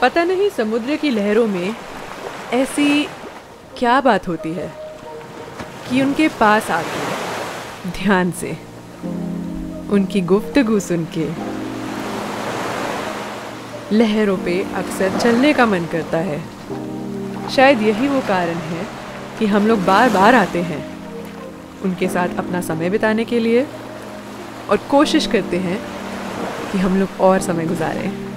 पता नहीं समुद्र की लहरों में ऐसी क्या बात होती है कि उनके पास आके ध्यान से उनकी गुफ्तगू सुन के लहरों पे अक्सर चलने का मन करता है। शायद यही वो कारण है कि हम लोग बार बार आते हैं उनके साथ अपना समय बिताने के लिए और कोशिश करते हैं कि हम लोग और समय गुजारें।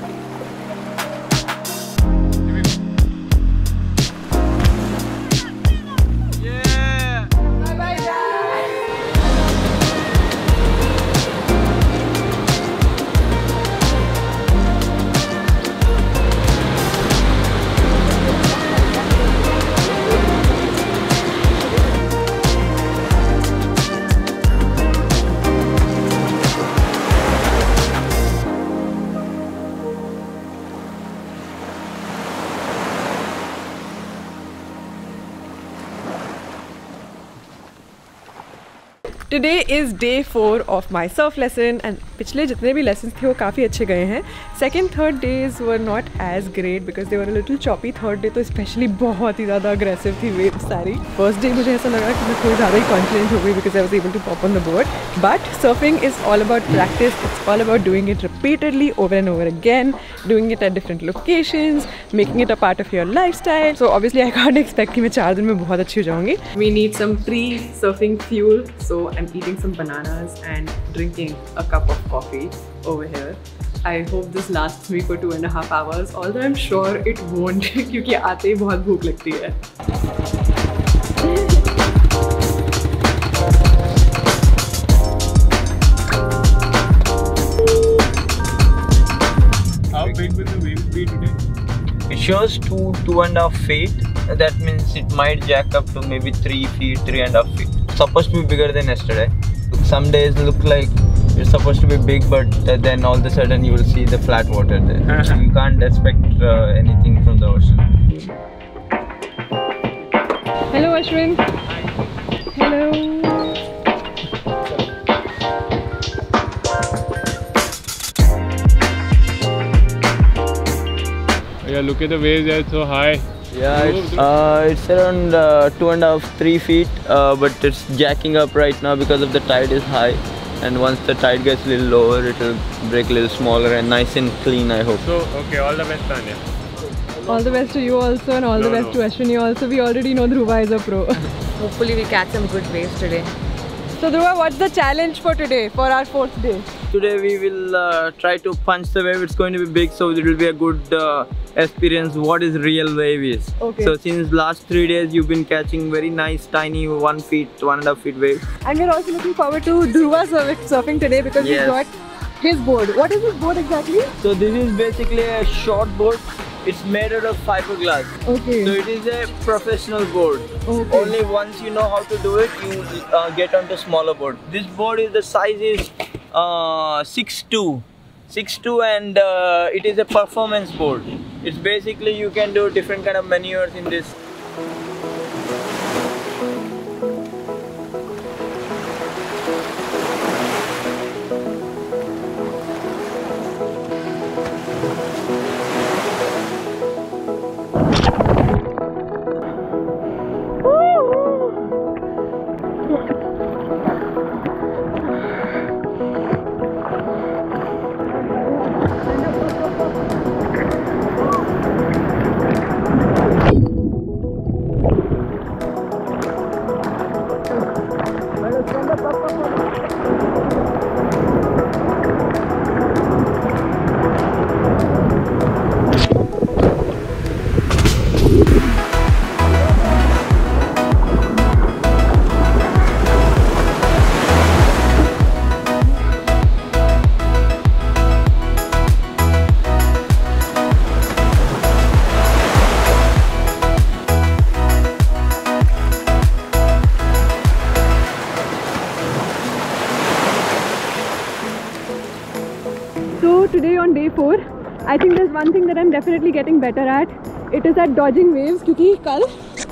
Today is day 4 of my surf lesson and पिछले जितने भी lessons थे वो काफ़ी अच्छे गए हैं। Second, third days were not as great because they were a little choppy. Third day तो especially बहुत ही ज़्यादा aggressive थी waves सारी। First day मुझे ऐसा लगा कि मैं थोड़ी ज़्यादा ही confident हो गई because I was able to pop on the board. But surfing is all about practice. It's all about doing it repeatedly over and over again, doing it at different locations, making it a part of your lifestyle. So obviously I can't expect कि मैं 4 दिन में बहुत अच्छी हो जाऊँगी। We need some pre-surfing fuel, so I'm eating some bananas and drinking a cup of coffee over here. I hope this lasts me for 2.5 hours, although I'm sure it won't क्योंकि आते ही बहुत भूख लगती है। How big will the wave be today? It shows 2.5 feet. That means it might jack up to maybe 3 feet, 3.5 feet. It's supposed to be bigger than yesterday. Some days look like it's supposed to be big, but then all of a sudden you will see the flat water there. So you can't expect anything from the ocean. Hello Ashwin. Hello. Yeah, look at the waves, it's so high. Yeah, it's around 2.5, 3 feet, but it's jacking up right now because of the tide is high. And once the tide gets a little lower, it will break a little smaller and nice and clean, I hope. So, okay, all the best, Tanya. All the best to you also and all the best to Ashwini also. We already know Dhruva is a pro. Hopefully we catch some good waves today. So Dhruva, what's the challenge for today, for our 4th day? Today we will try to punch the wave. It's going to be big, so it will be a good experience what is real wave is. Okay. So since last 3 days you've been catching very nice tiny 1 feet, 1.5 feet waves. And we're also looking forward to Dhruva surfing today because he's got his board. What is his board exactly? So this is basically a short board. It's made out of fiberglass. Okay. So it is a professional board. Okay. Only once you know how to do it, you get onto smaller board. This board is the size is 6'2", and it is a performance board. It's basically you can do different kind of maneuvers in this. So today on day 4, I think there's one thing that I'm definitely getting better at. It is at dodging waves because kal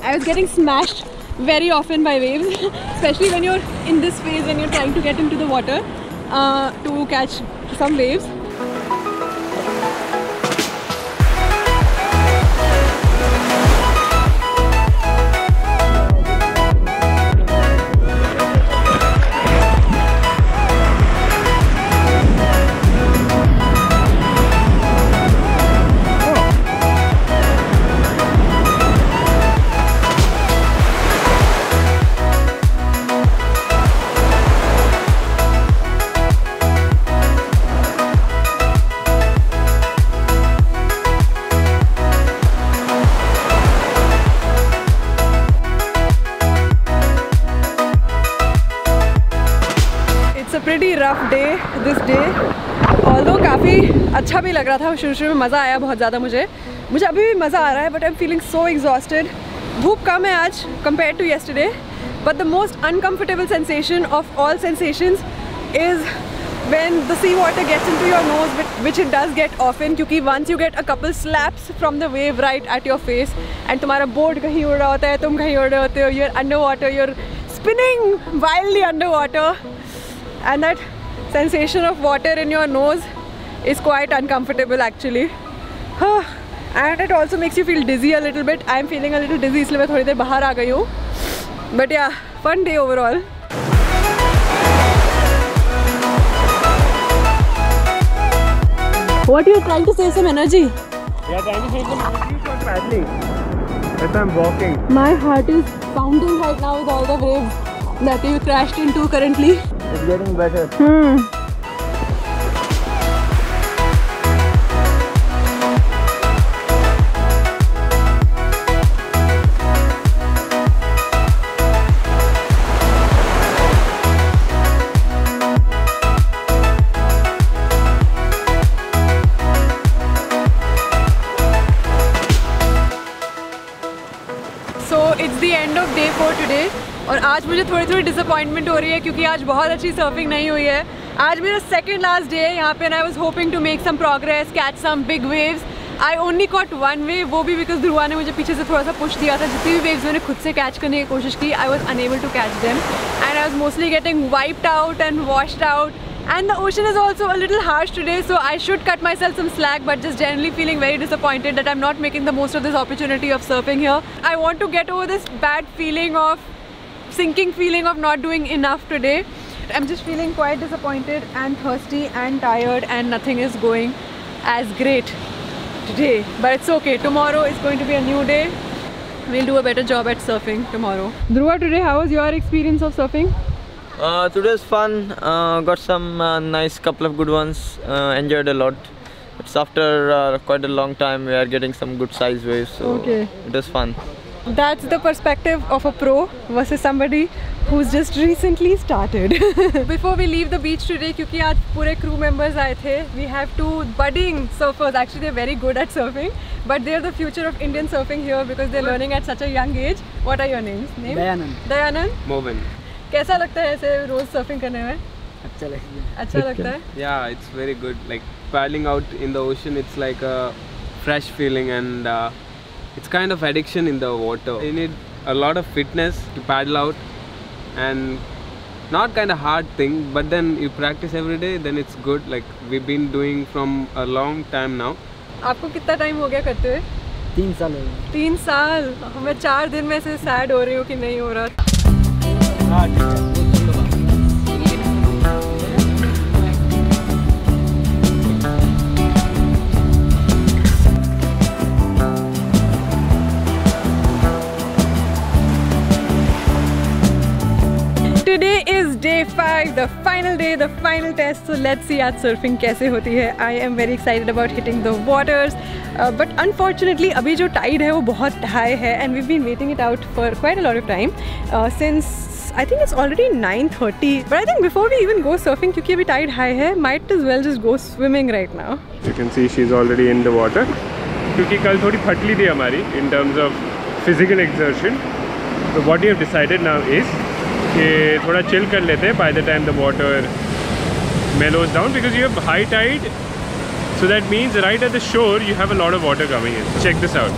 I was getting smashed very often by waves, especially when you're in this phase and you're trying to get into the water to catch some waves. rough day this day. Although काफ़ी अच्छा भी लग रहा था, शुरू में मज़ा आया बहुत ज़्यादा मुझे अभी भी मज़ा आ रहा है, but I'm feeling so exhausted. धूप कम है आज compared to yesterday, but the most uncomfortable sensation of all sensations is when the sea water gets into your nose, which it does get often, क्योंकि once you get a couple slaps from the wave right at your face and तुम्हारा board कहीं उड़ रहा होता है, तुम कहीं उड़ रहे होते हो, you're underwater, you're spinning wildly underwater, and that sensation of water in your nose is quite uncomfortable actually. And it also makes you feel dizzy a little bit. I'm feeling a little dizzy, इसलिए मैं थोड़ी देर बाहर आ गई हूँ. But yeah, fun day overall. What are you trying to save some energy? Yeah, trying to save some energy for paddling. As I'm walking. My heart is pounding right now with all the waves that you crashed into currently. It's getting better. So it's the end of day 4 today. और आज मुझे थोड़ी disappointment हो रही है क्योंकि आज बहुत अच्छी सर्फिंग नहीं हुई है. आज मेरा सेकंड लास्ट डे है यहाँ पे and I was hoping to make some progress, catch some big waves. I only caught one wave, वो भी because ध्रुवा ने मुझे पीछे से थोड़ा सा पुश दिया था. जितनी भी waves मैंने खुद से कैच करने की कोशिश की, I was unable to catch them and I was mostly getting wiped out and washed out. And the ocean is also a little harsh today, so I should cut myself some slack, but just generally feeling very disappointed that I'm not making the most of this opportunity of surfing here. I want to get over this bad feeling of sinking feeling of not doing enough today. I'm just feeling quite disappointed and thirsty and tired and nothing is going as great today. But it's okay, tomorrow is going to be a new day. We'll do a better job at surfing tomorrow. Dhruva, today how was your experience of surfing? Today's fun. Got some nice couple of good ones. Enjoyed a lot. It's after quite a long time we are getting some good size waves, so Okay. it was fun. That's the perspective of a pro versus somebody who's just recently started. Before we leave the beach today, क्योंकि आज पूरे crew members आए थे, we have two budding surfers. Actually, they're very good at surfing, but they're the future of Indian surfing here because they're learning at such a young age. What are your names? Dayanand. Moving. कैसा लगता है ऐसे रोज surfing करने में? अच्छा लगता है? Yeah, it's very good. Like paddling out in the ocean, it's like a fresh feeling and it's kind of addiction in the water. You need a lot of fitness to paddle out and not kind of hard thing, but then you practice every day, then it's good. Like we've been doing from a long time now. आपको कितना time हो गया करते हुए? 3 साल हो गए. 3 साल. मैं 4 दिन में से सैड हो रही हूँ कि नहीं हो रहा. Today is day 5, the final day, the final test. So let's see आज surfing कैसे होती है. I am very excited about hitting the waters, but unfortunately अभी जो tide है वो बहुत high है and we've been waiting it out for quite a lot of time since I think it's already 9:30. But I think before we even go surfing, क्योंकि अभी tide high है, might as well just go swimming right now. You can see she's already in the water. क्योंकि कल थोड़ी फटली थी हमारी in terms of physical exertion. So what we have decided now is कि थोड़ा chill कर लेते हैं by the time the water mellows down because you have high tide. So that means right at the shore you have a lot of water coming in. Check this out.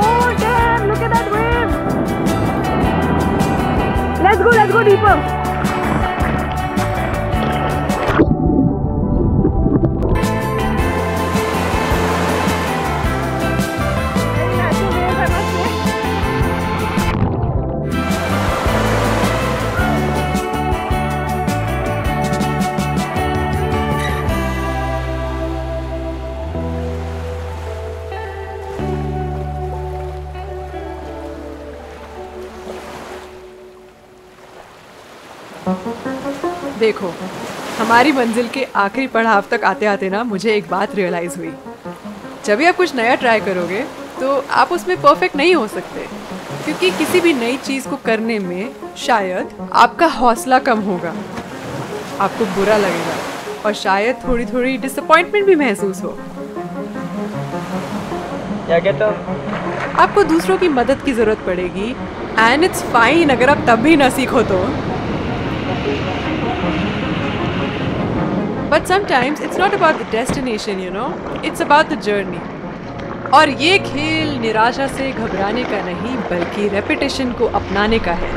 Oh damn! Look at that wave! Let's go deeper. देखो हमारी मंजिल के आखिरी पड़ाव तक आते आते ना मुझे एक बात रियलाइज़ हुई। जब भी आप कुछ नया ट्राई करोगे तो आप उसमें परफेक्ट नहीं हो सकते, क्योंकि किसी भी नई चीज़ को करने में शायद आपका हौसला कम होगा, आपको बुरा लगेगा और शायद थोड़ी थोड़ी डिसअपॉइंटमेंट भी महसूस हो। क्या कहते हो? आपको दूसरों की मदद की ज़रूरत पड़ेगी एंड इट्स फाइन अगर आप तब भी ना सीखो तो। But sometimes it's not about the destination, you know, it's about the journey. और ये खेल निराशा से घबराने का नहीं बल्कि रेपिटेशन को अपनाने का है।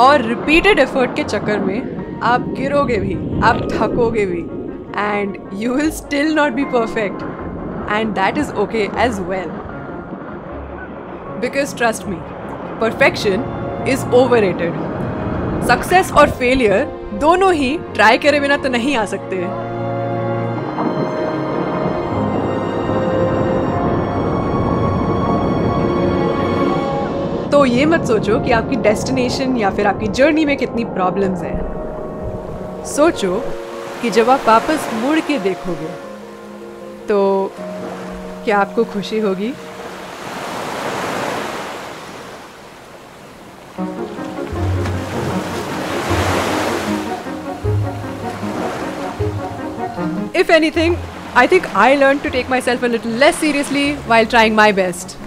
और रिपीटेड एफर्ट के चक्कर में आप गिरोगे भी, आप थकोगे भी and you will still not be perfect and that is okay as well, because trust me, perfection is overrated. Success और फेलियर दोनों ही ट्राई करे बिना तो नहीं आ सकते। तो ये मत सोचो कि आपकी डेस्टिनेशन या फिर आपकी जर्नी में कितनी प्रॉब्लम्स हैं। सोचो कि जब आप वापस मुड़ के देखोगे तो क्या आपको खुशी होगी? If anything, I think I learned to take myself a little less seriously while trying my best.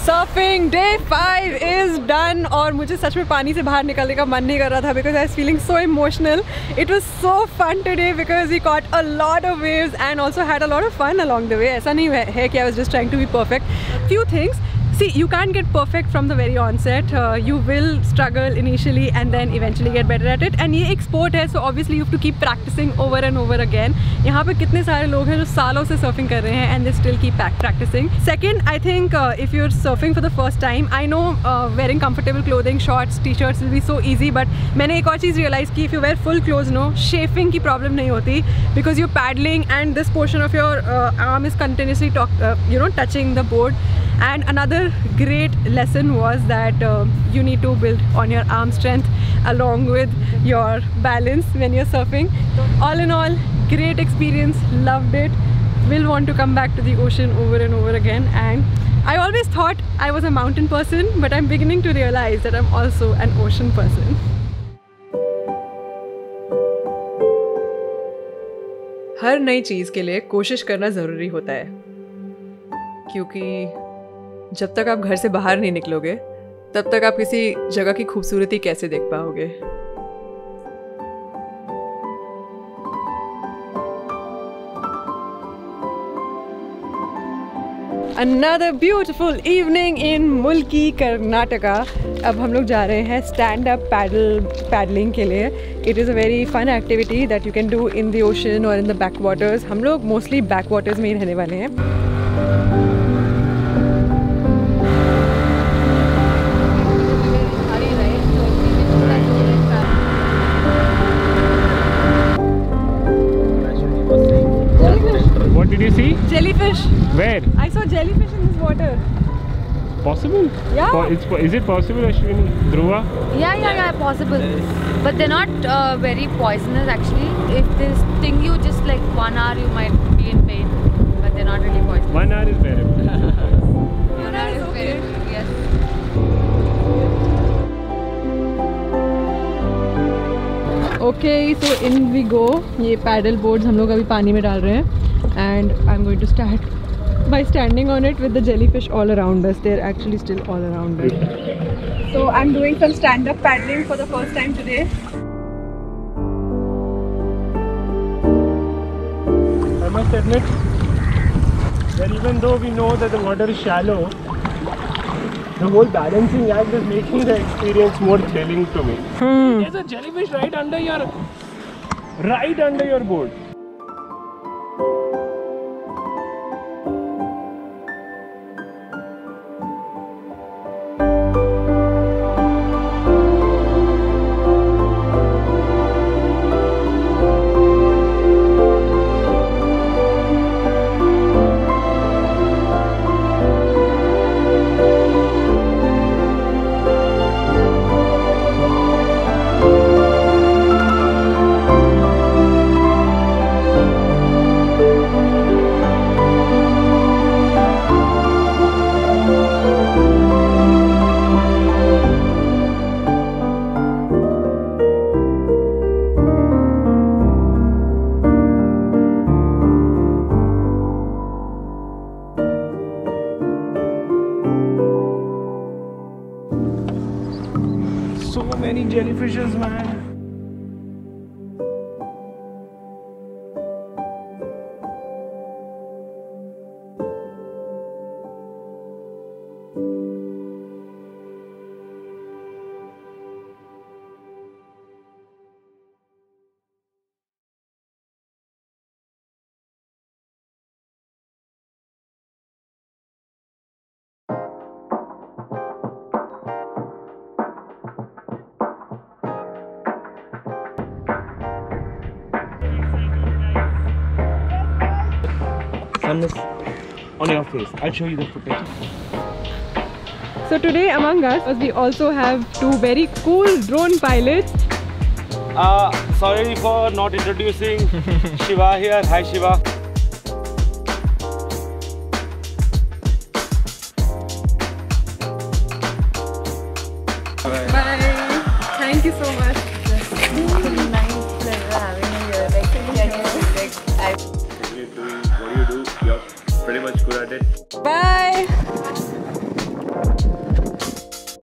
Surfing day 5 is done और मुझे सच में पानी से बाहर निकलने का मन नहीं कर रहा था because I was feeling so emotional. It was so fun today because we caught a lot of waves and also had a lot of fun along the way. ऐसा नहीं है कि I was just trying to be perfect. Few things. See, you can't get perfect from the very onset. You will struggle initially and then eventually get better at it. And ये एक sport है, so obviously you have to keep practicing over and over again. यहाँ पे कितने सारे लोग हैं जो सालों से surfing कर रहे हैं and they still keep practicing. Second, I think if you're surfing for the first time, I know wearing comfortable clothing, shorts, t-shirts will be so easy. But मैंने एक और चीज़ realize की, if you wear full clothes, no, chafing की problem नहीं होती because you're paddling and this portion of your arm is continuously touching the board. And another great lesson was that you need to build on your arm strength along with your balance when you're surfing. All in all, great experience, loved it. Will want to come back to the ocean over and over again. And I always thought I was a mountain person, but I'm beginning to realize that I'm also an ocean person. हर नई चीज़ के लिए कोशिश करना ज़रूरी होता है, क्योंकि जब तक आप घर से बाहर नहीं निकलोगे तब तक आप किसी जगह की खूबसूरती कैसे देख पाओगे. Another beautiful evening in मुल्की कर्नाटका. अब हम लोग जा रहे हैं स्टैंड अप पैडलिंग के लिए. It is a very fun activity that you can do in the ocean और इन द बैक वाटर्स. हम लोग मोस्टली बैक वाटर्स में ही रहने वाले हैं. What did you see? Jellyfish. Where? I saw jellyfish in this water. Possible? Yeah. Is it possible, Ashwini? Dhruva? Yeah, possible. But they're not very poisonous actually. If they sting you just like 1 hour, you might be in pain. But they're not really poisonous. 1 hour is bearable. 1 hour is okay. bearable, yes. Okay, so in we go. ये pedal boards हम लोग अभी पानी में डाल रहे हैं and I'm going to start by standing on it with the jellyfish all around us. They're actually still all around us. So I'm doing some stand-up paddling for the first time today. I must admit that even though we know that the water is shallow, the whole balancing act is making the experience more thrilling to me. There's a jellyfish right under your board. So many jellyfishes, man. Sun is on your face. I'll show you the footage. So today among us, we also have two very cool drone pilots. Sorry for not introducing Shiva here. Hi Shiva. Bye. Thank you so much. Nice pleasure having you here. Like, genuinely, like, What do you do? You're pretty much good at it. Bye.